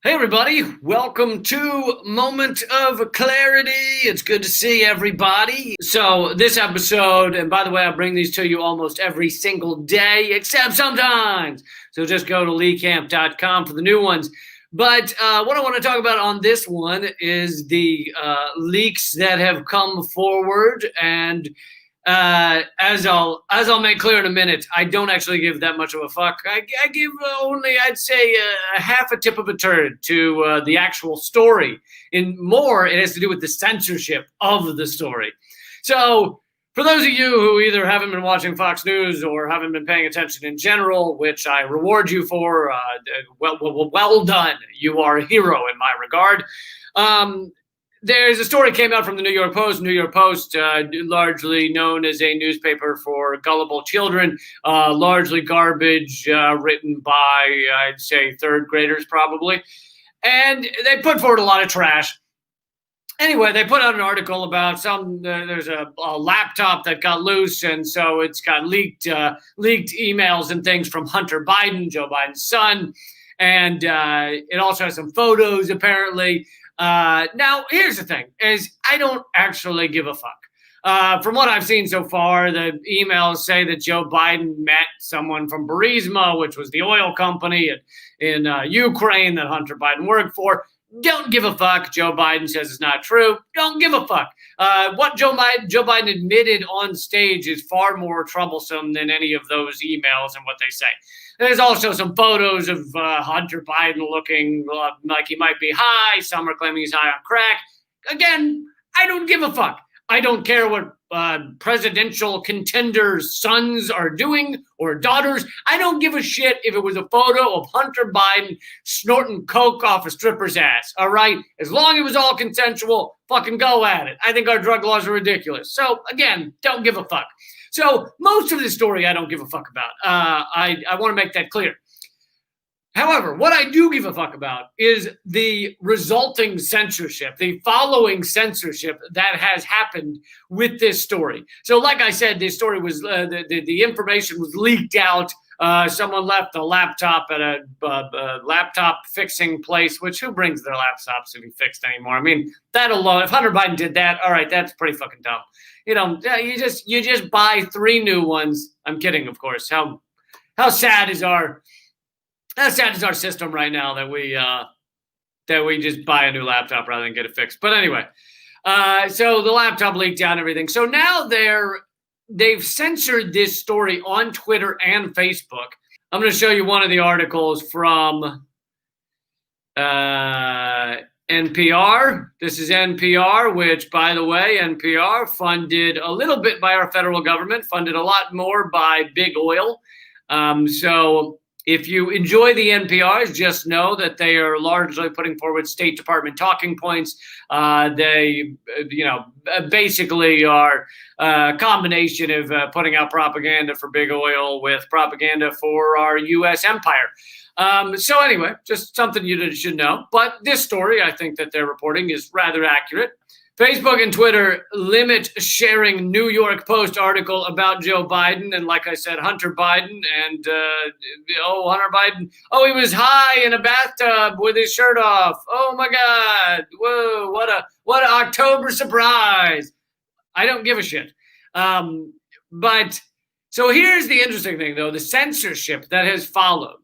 Hey, everybody. Welcome to Moment of Clarity. It's good to see everybody. So, this episode, and by the way, I bring these to you almost every single day, except sometimes. So, just go to leecamp.com for the new ones. But what I want to talk about on this one is the leaks that have come forward. And as I'll make clear in a minute, I don't actually give that much of a fuck. I give only, I'd say, a half a tip of a turd to the actual story. In more, it has to do with the censorship of the story. So, for those of you who either haven't been watching Fox News or haven't been paying attention in general, which I reward you for, well done. You are a hero in my regard. There's a story came out from the New York Post. New York Post, largely known as a newspaper for gullible children, largely garbage, written by, I'd say, third graders probably. And they put forward a lot of trash. Anyway, they put out an article about there's a laptop that got loose, and so it's got leaked emails and things from Hunter Biden, Joe Biden's son. And it also has some photos, apparently. Now, here's the thing, is I don't actually give a fuck. From what I've seen so far, the emails say that Joe Biden met someone from Burisma, which was the oil company in Ukraine that Hunter Biden worked for. Don't give a fuck. Joe Biden says it's not true. Don't give a fuck. What Joe Biden admitted on stage is far more troublesome than any of those emails and what they say. There's also some photos of Hunter Biden looking like he might be high. Some are claiming he's high on crack. Again, I don't give a fuck. I don't care what presidential contenders' sons are doing or daughters. I don't give a shit if it was a photo of Hunter Biden snorting coke off a stripper's ass, all right? As long as it was all consensual, fucking go at it. I think our drug laws are ridiculous. So, again, don't give a fuck. So, most of this story I don't give a fuck about. I want to make that clear. However, what I do give a fuck about is the resulting censorship, the following censorship that has happened with this story. So, like I said, this story was the information was leaked out. Someone left a laptop at a laptop fixing place. Which who brings their laptops to be fixed anymore? I mean, that alone. If Hunter Biden did that, all right, that's pretty fucking dumb. You know, you just buy 3 new ones. I'm kidding, of course. How sad is our system right now that we just buy a new laptop rather than get it fixed. But anyway, so the laptop leaked out and everything. So now they've censored this story on Twitter and Facebook. I'm going to show you one of the articles from NPR. This is NPR, which, by the way, NPR funded a little bit by our federal government, funded a lot more by big oil. So if you enjoy the NPRs, just know that they are largely putting forward State Department talking points. They, basically are a combination of putting out propaganda for big oil with propaganda for our U.S. empire. So anyway, just something you should know. But this story, I think that they're reporting is rather accurate. Facebook and Twitter limit sharing New York Post article about Joe Biden. And like I said, Hunter Biden and, Hunter Biden. Oh, he was high in a bathtub with his shirt off. Oh, my God. Whoa, what a October surprise. I don't give a shit. But so here's the interesting thing, though, the censorship that has followed.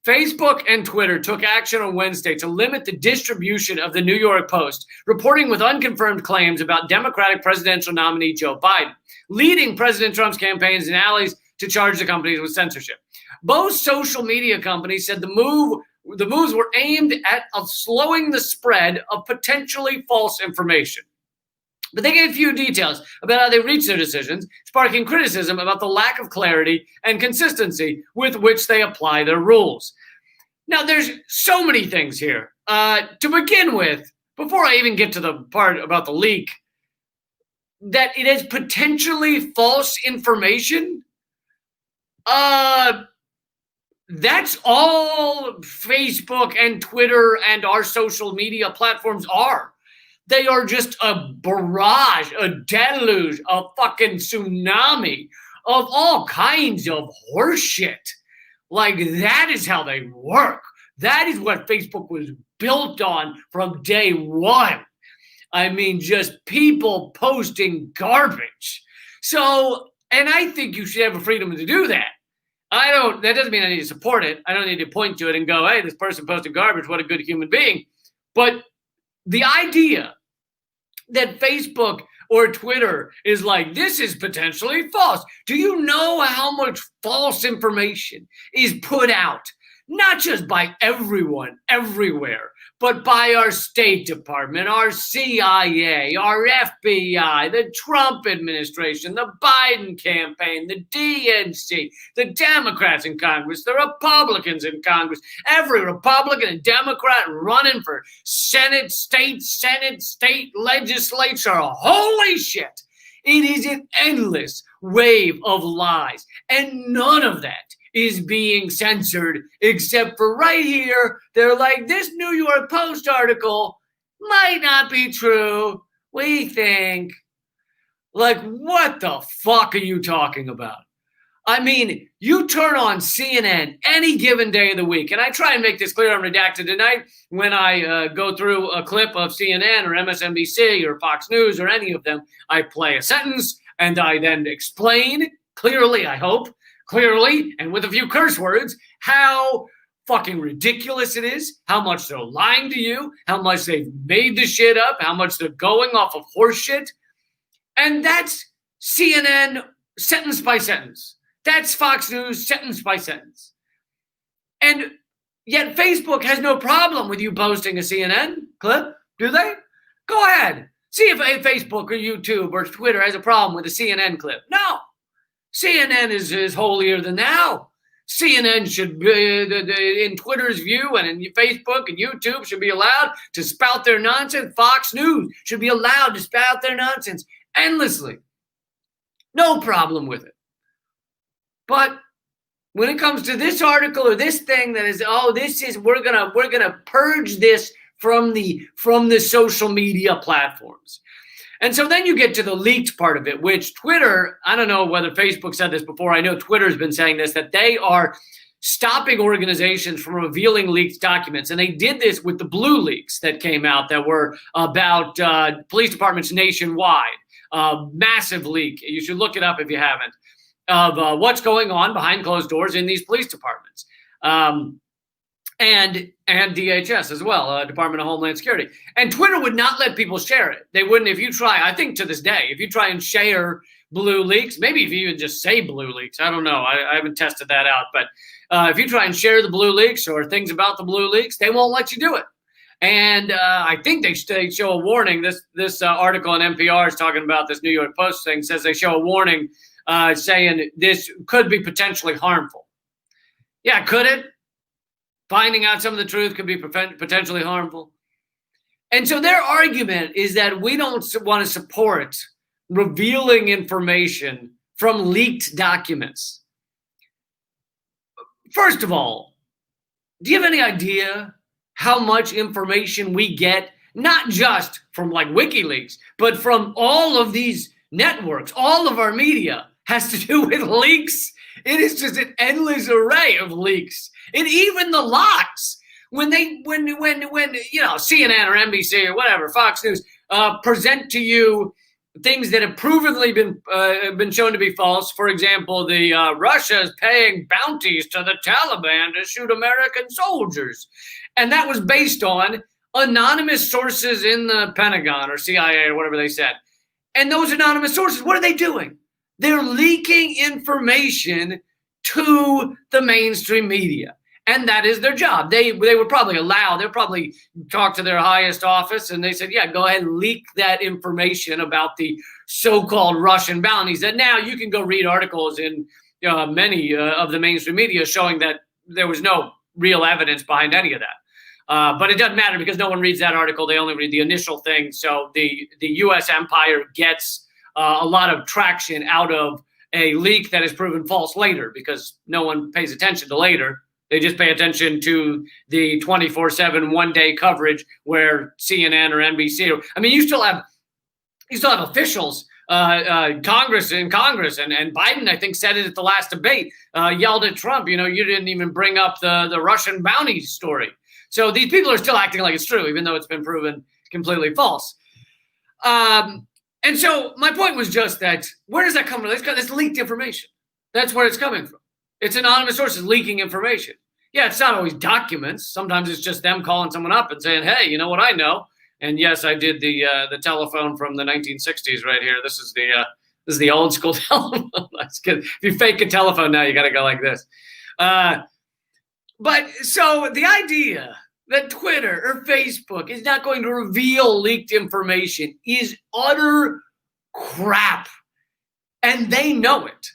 Facebook and Twitter took action on Wednesday to limit the distribution of the New York Post, reporting with unconfirmed claims about Democratic presidential nominee Joe Biden, leading President Trump's campaigns and allies to charge the companies with censorship. Both social media companies said the moves were aimed at slowing the spread of potentially false information. But they gave few details about how they reached their decisions, sparking criticism about the lack of clarity and consistency with which they apply their rules. Now, there's so many things here. To begin with, before I even get to the part about the leak, that it is potentially false information, that's all Facebook and Twitter and our social media platforms are. They are just a barrage, a deluge, a fucking tsunami of all kinds of horseshit. Like, that is how they work. That is what Facebook was built on from day one. I mean, just people posting garbage. So, and I think you should have a freedom to do that. That doesn't mean I need to support it. I don't need to point to it and go, hey, this person posted garbage. What a good human being. But the idea that Facebook or Twitter is like, this is potentially false. Do you know how much false information is put out? Not just by everyone, everywhere, but by our State Department, our CIA, our FBI, the Trump administration, the Biden campaign, the DNC, the Democrats in Congress, the Republicans in Congress, every Republican and Democrat running for Senate, state legislature. Holy shit. It is an endless wave of lies, and none of that is being censored, except for right here. They're like, this New York Post article might not be true. We think. Like, what the fuck are you talking about? I mean, you turn on CNN any given day of the week, and I try and make this clear on Redacted tonight when I go through a clip of CNN or MSNBC or Fox News or any of them. I play a sentence, and I then explain clearly, I hope, clearly, and with a few curse words, how fucking ridiculous it is, how much they're lying to you, how much they've made the shit up, how much they're going off of horse shit. And that's CNN sentence by sentence. That's Fox News sentence by sentence. And yet Facebook has no problem with you posting a CNN clip, do they? Go ahead. See if Facebook or YouTube or Twitter has a problem with a CNN clip. No. CNN is holier than thou. CNN should be, in Twitter's view and in Facebook and YouTube, should be allowed to spout their nonsense. Fox News should be allowed to spout their nonsense endlessly. No problem with it. But when it comes to this article or this thing that is, we're gonna purge this from the social media platforms. And so then you get to the leaked part of it, which Twitter, I don't know whether Facebook said this before. I know Twitter's been saying this, that they are stopping organizations from revealing leaked documents. And they did this with the blue leaks that came out that were about police departments nationwide. Massive leak. You should look it up if you haven't, of what's going on behind closed doors in these police departments. And DHS as well, Department of Homeland Security. And Twitter would not let people share it. They wouldn't. If you try, I think to this day, if you try and share blue leaks, maybe if you even just say blue leaks, I don't know. I haven't tested that out. But if you try and share the blue leaks or things about the blue leaks, they won't let you do it. And I think they show a warning. This article on NPR is talking about this New York Post thing, says they show a warning saying this could be potentially harmful. Yeah, could it? Finding out some of the truth could be potentially harmful. And so their argument is that we don't want to support revealing information from leaked documents. First of all, do you have any idea how much information we get, not just from like WikiLeaks, but from all of these networks? All of our media has to do with leaks. It is just an endless array of leaks. And even the lies, when CNN or NBC or whatever, Fox News, present to you things that have provenly been shown to be false. For example, Russia is paying bounties to the Taliban to shoot American soldiers. And that was based on anonymous sources in the Pentagon or CIA or whatever they said. And those anonymous sources, what are they doing? They're leaking information to the mainstream media. And that is their job. They were probably allowed, they'll probably talk to their highest office and they said, yeah, go ahead and leak that information about the so-called Russian bounties. That now you can go read articles in many of the mainstream media showing that there was no real evidence behind any of that. But it doesn't matter because no one reads that article. They only read the initial thing. So the U.S. empire gets a lot of traction out of a leak that is proven false later because no one pays attention to later. They just pay attention to the 24/7 one-day coverage where CNN or NBC. You still have officials, Congress, and Biden, I think, said it at the last debate, yelled at Trump. You didn't even bring up the Russian bounty story. So these people are still acting like it's true, even though it's been proven completely false. And so my point was just that, where does that come from? It's leaked information. That's where it's coming from. It's anonymous sources leaking information. Yeah, it's not always documents. Sometimes it's just them calling someone up and saying, hey, you know what I know? And yes, I did the telephone from the 1960s right here. This is the old school telephone. That's good. If you fake a telephone now, you got to go like this. But so the idea that Twitter or Facebook is not going to reveal leaked information is utter crap. And they know it.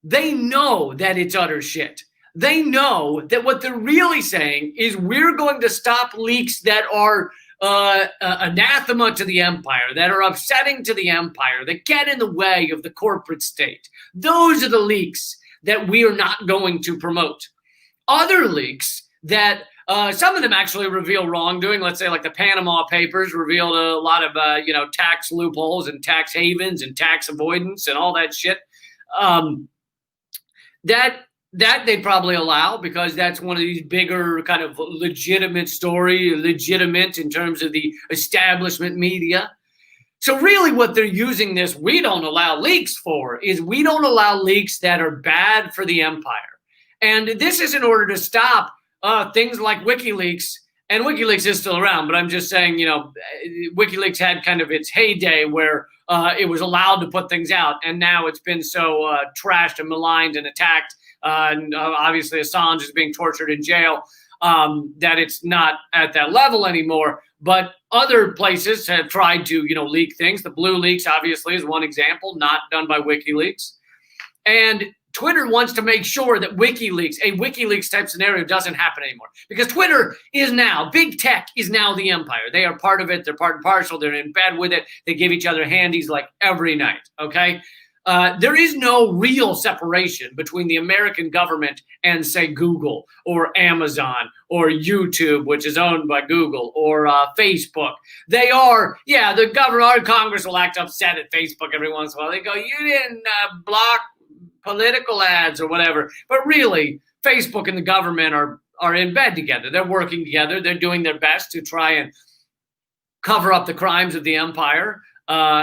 They know that it's utter shit. They know that what they're really saying is, we're going to stop leaks that are anathema to the empire, that are upsetting to the empire, that get in the way of the corporate state. Those are the leaks that we are not going to promote. Other leaks that some of them actually reveal wrongdoing. Let's say like the Panama Papers revealed a lot of tax loopholes and tax havens and tax avoidance and all that shit. That they'd probably allow, because that's one of these bigger kind of legitimate in terms of the establishment media. So really what they're using this "we don't allow leaks" for is, we don't allow leaks that are bad for the empire. And this is in order to stop things like WikiLeaks. And WikiLeaks is still around, but I'm just saying, WikiLeaks had kind of its heyday where it was allowed to put things out. And now it's been so trashed and maligned and attacked. And obviously Assange is being tortured in jail, that it's not at that level anymore. But other places have tried to, leak things. The Blue Leaks, obviously, is one example, not done by WikiLeaks. And Twitter wants to make sure that a WikiLeaks type scenario doesn't happen anymore. Because Twitter is now, big tech is now the empire. They are part of it. They're part and parcel. They're in bed with it. They give each other handies like every night, okay? There is no real separation between the American government and, say, Google or Amazon or YouTube, which is owned by Google, or Facebook. They are, the government, our Congress will act upset at Facebook every once in a while. They go, you didn't block political ads or whatever. But really, Facebook and the government are in bed together. They're working together. They're doing their best to try and cover up the crimes of the empire.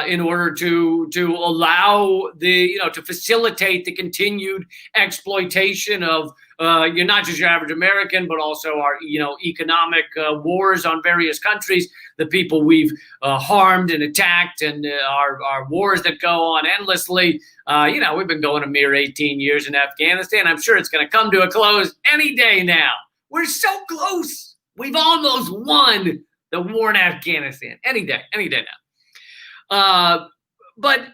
In order to allow to facilitate the continued exploitation of not just your average American, but also our economic wars on various countries, the people we've harmed and attacked, and our wars that go on endlessly. We've been going a mere 18 years in Afghanistan. I'm sure it's going to come to a close any day now. We're so close. We've almost won the war in Afghanistan. Any day now. But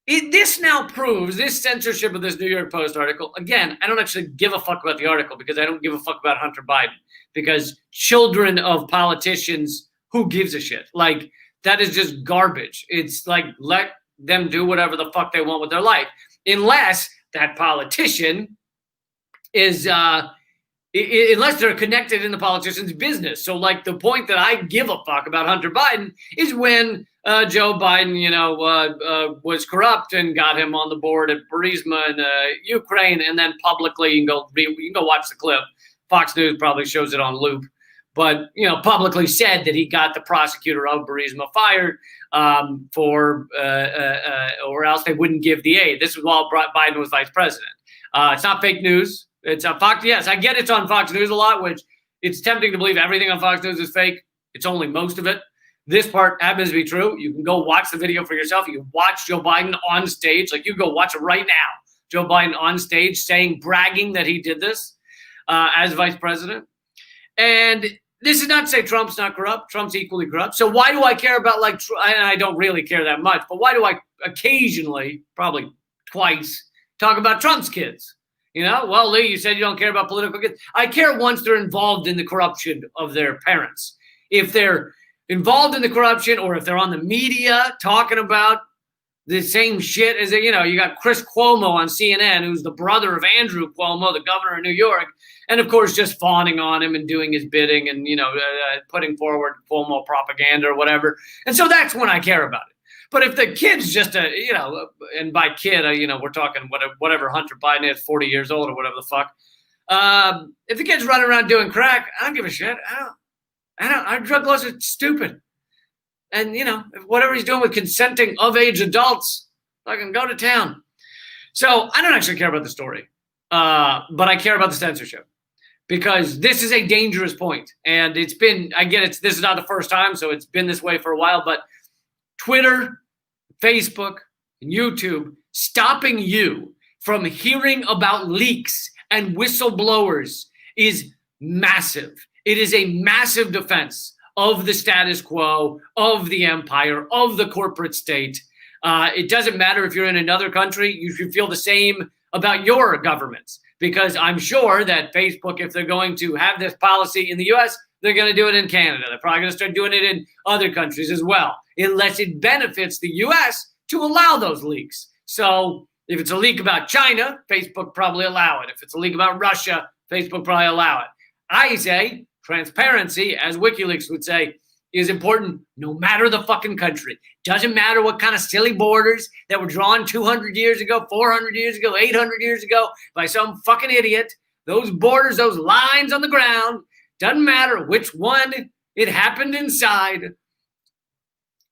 this now proves, this censorship of this New York Post article, again, I don't actually give a fuck about the article, because I don't give a fuck about Hunter Biden, because children of politicians, who gives a shit? Like, that is just garbage. It's like, let them do whatever the fuck they want with their life, unless that politician is, unless they're connected in the politician's business. So like, the point that I give a fuck about Hunter Biden is when Joe Biden, was corrupt and got him on the board at Burisma in Ukraine, and then publicly, you can go watch the clip. Fox News probably shows it on loop, but publicly said that he got the prosecutor of Burisma fired or else they wouldn't give the aid. This was while Biden was vice president. It's not fake news. It's on Fox. Yes, I get it's on Fox News a lot, which it's tempting to believe everything on Fox News is fake. It's only most of it. This part happens to be true. You can go watch the video for yourself. You can watch Joe Biden on stage. Like, you go watch it right now. Joe Biden on stage bragging that he did this as vice president. And this is not to say Trump's not corrupt. Trump's equally corrupt. So why do I care about, and I don't really care that much, but why do I occasionally, probably twice, talk about Trump's kids? Well, Lee, you said you don't care about political kids. I care once they're involved in the corruption of their parents. If they're involved in the corruption, or if they're on the media talking about the same shit as, you got Chris Cuomo on CNN, who's the brother of Andrew Cuomo, the governor of New York, and of course just fawning on him and doing his bidding and, putting forward Cuomo propaganda or whatever. And so that's when I care about it. But if the kid's just and by kid, we're talking whatever Hunter Biden is, 40 years old or whatever the fuck. If the kid's running around doing crack, I don't give a shit. Our drug laws are stupid. And, whatever he's doing with consenting of age adults, I can go to town. So I don't actually care about the story, but I care about the censorship because this is a dangerous point. And it's been, I get it, this is not the first time, so it's been this way for a while, but Twitter, Facebook, and YouTube stopping you from hearing about leaks and whistleblowers is massive. It is a massive defense of the status quo, of the empire, of the corporate state. It doesn't matter if you're in another country, you should feel the same about your governments, because I'm sure that Facebook, if they're going to have this policy in the US, they're going to do it in Canada. They're probably going to start doing it in other countries as well, unless it benefits the US to allow those leaks. So if it's a leak about China, Facebook probably allow it. If it's a leak about Russia, Facebook probably allow it. I say transparency, as WikiLeaks would say, is important no matter the fucking country. Doesn't matter what kind of silly borders that were drawn 200 years ago, 400 years ago, 800 years ago by some fucking idiot. Those borders, those lines on the ground, doesn't matter which one it happened inside.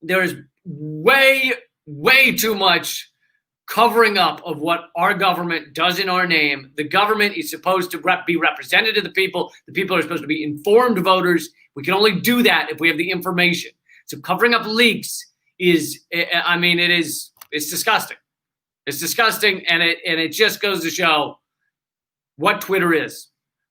There is way, way too much covering up of what our government does in our name. The government is supposed to be representative of the people. The people are supposed to be informed voters. We can only do that if we have the information. So covering up leaks it's disgusting. It's disgusting, and it just goes to show what Twitter is.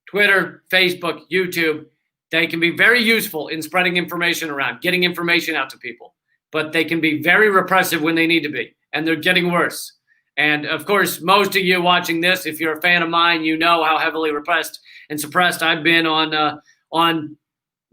Twitter, Facebook, YouTube, they can be very useful in spreading information around, getting information out to people, but they can be very repressive when they need to be, and they're getting worse. And of course, most of you watching this, if you're a fan of mine, you know how heavily repressed and suppressed I've been on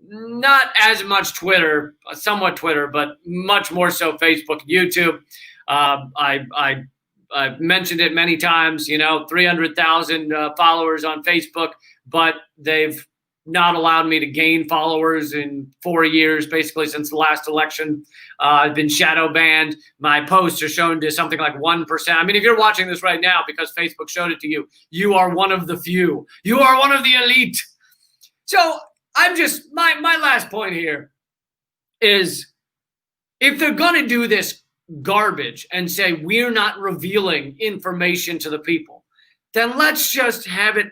not as much Twitter, somewhat Twitter, but much more so Facebook, YouTube. I've mentioned it many times, 300,000 followers on Facebook, but they've not allowed me to gain followers in 4 years, basically since the last election. I've been shadow banned. My posts are shown to something like 1%. I mean, if you're watching this right now because Facebook showed it to you, you are one of the few. You are one of the elite. So I'm just, my last point here is, if they're going to do this garbage and say we're not revealing information to the people, then let's just have it,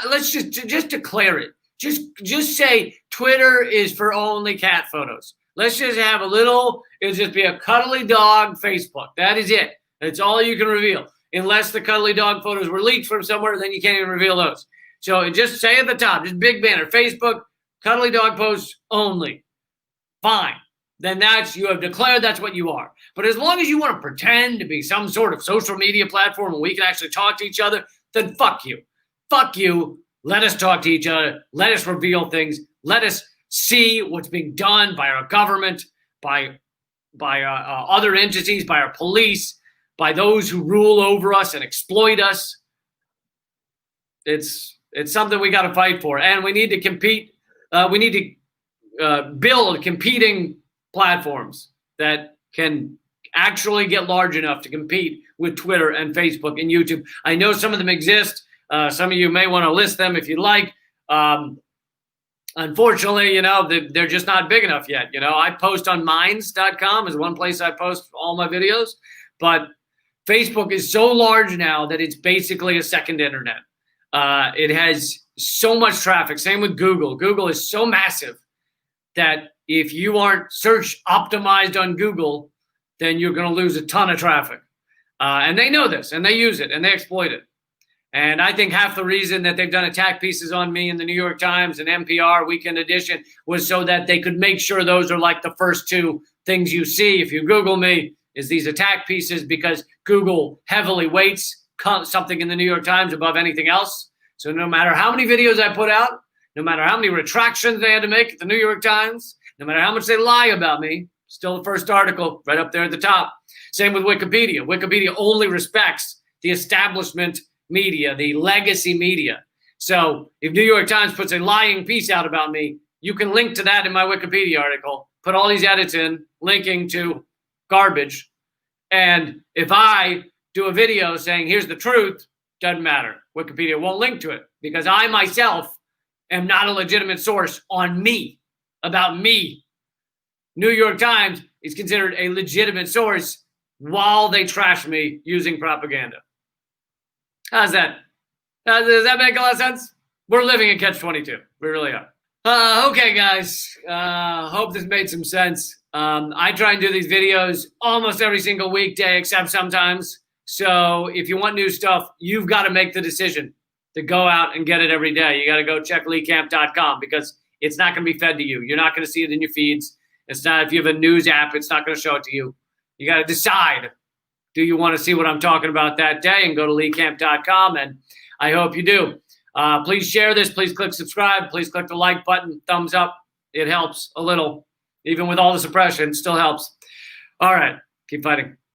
let's just declare it. Just say Twitter is for only cat photos. Let's just have it'll just be a cuddly dog Facebook. That is it. That's all you can reveal. Unless the cuddly dog photos were leaked from somewhere, then you can't even reveal those. So just say at the top, just big banner, Facebook, cuddly dog posts only. Fine. Then you have declared that's what you are. But as long as you want to pretend to be some sort of social media platform where we can actually talk to each other, then fuck you. Fuck you. Let us talk to each other. Let us reveal things. Let us see what's being done by our government, by other entities, by our police, by those who rule over us and exploit us. It's something we got to fight for, and we need to compete. We need to build competing platforms that can actually get large enough to compete with Twitter and Facebook and YouTube. I know some of them exist. Some of you may want to list them if you'd like. Unfortunately, they're just not big enough yet. I post on minds.com is one place I post all my videos, but Facebook is so large now that it's basically a second internet. It has so much traffic. Same with Google. Google is so massive that if you aren't search optimized on Google, then you're going to lose a ton of traffic. And they know this, and they use it, and they exploit it. And I think half the reason that they've done attack pieces on me in the New York Times and NPR Weekend Edition was so that they could make sure those are like the first two things you see if you Google me, is these attack pieces, because Google heavily weights something in the New York Times above anything else. So no matter how many videos I put out, no matter how many retractions they had to make at the New York Times, no matter how much they lie about me, still the first article right up there at the top. Same with Wikipedia. Wikipedia only respects the establishment media, the legacy media. So if New York Times puts a lying piece out about me, you can link to that in my Wikipedia article, put all these edits in, linking to garbage. And if I do a video saying, here's the truth, doesn't matter. Wikipedia won't link to it because I myself am not a legitimate source on me. about me. New York Times is considered a legitimate source while they trash me using propaganda. How's that? Does that make a lot of sense? We're living in catch-22. We really are. Okay, guys. Hope this made some sense. I try and do these videos almost every single weekday, except sometimes. So if you want new stuff, you've got to make the decision to go out and get it every day. You got to go check leecamp.com because it's not going to be fed to you. You're not going to see it in your feeds. It's not, if you have a news app, it's not going to show it to you. You got to decide, do you want to see what I'm talking about that day? And go to leecamp.com, and I hope you do. Please share this. Please click subscribe. Please click the like button, thumbs up. It helps a little. Even with all the suppression, it still helps. All right. Keep fighting.